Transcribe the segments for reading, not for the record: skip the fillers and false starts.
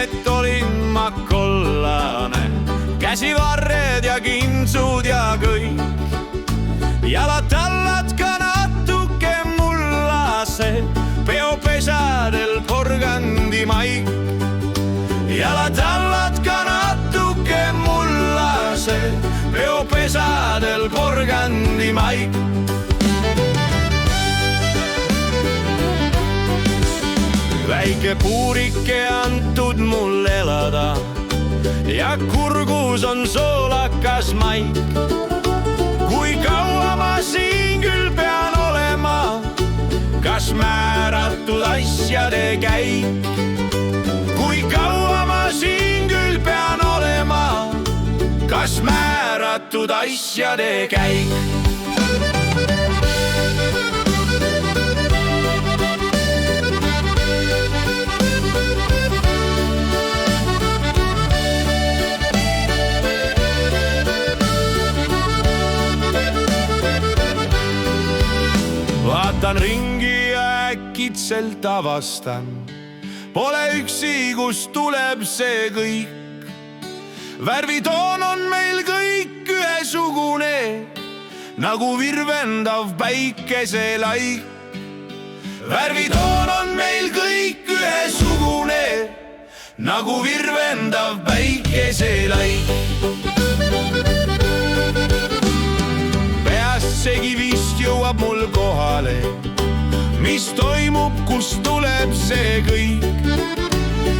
et olin ma kollane, käsivarred ja kintsud ja kõik. Jalatallad ka natuke mullased, peopesadel porgandimaik. Jalatallad ka natuke mullased, peopesadel porgandimaik. Väike puurike antud mul elada ja kurgus on soolakas maik. Kui kaua ma siin küll pean olema, kas määratud asjade käik? Kui kaua ma siin küll pean olema, kas määratud asjade käik? Vaatan ringi ja äkitselt avastan, pole üksi, kust tuleb see kõik. Värvitoon on meil kõik ühesugune, nagu virvendav päikeselaik. Värvitoon on meil kõik ühesugune, nagu virvendav päikeselaik. Peassegi vist jõuab mul kohale, mis toimub, kust tuleb see kõik.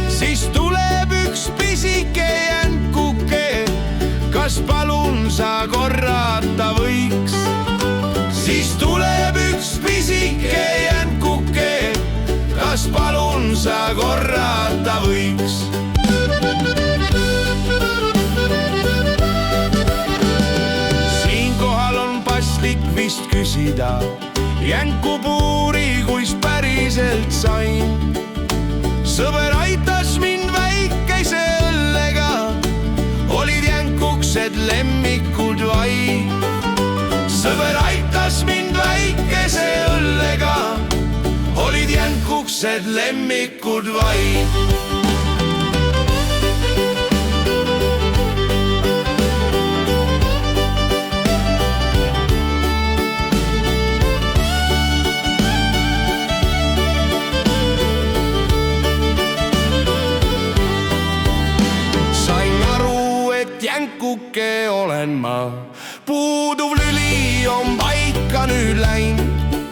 Siis tuleb üks pisike jänkuke, kas palun sa korrata võiks? Siis tuleb üks pisike jänkuke, kas palun sa korrata võiks? Siinkohal on paslik vist küsida, jänku puuri, kuis päriselt sain. Sõber aitas mind väikese õllega, olid jänkuksed lemmikud vaid. Sõber aitas mind väikese õllega, olid jänkuksed lemmikud vaid. Jänkuke olen ma, puuduv lüli on paika nüüd läinud.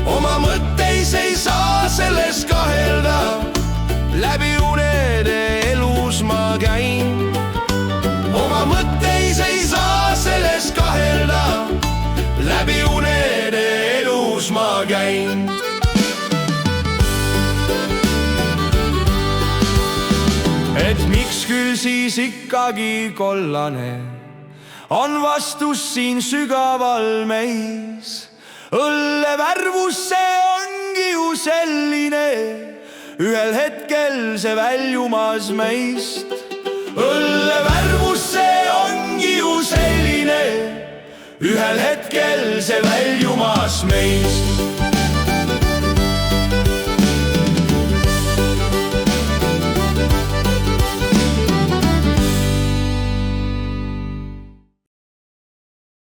Oma mõtteis ei saa selles kahelda, läbi unede elus ma käin. Oma mõtteis ei saa selles kahelda, läbi unede elus ma käin. Et miks küll siis ikkagi kollane, on vastus siin sügaval meis. Õlle värvus see ongi ju selline, ühel hetkel see väljumas meist. Õlle värvus see ongi ju selline, ühel hetkel see väljumas meist.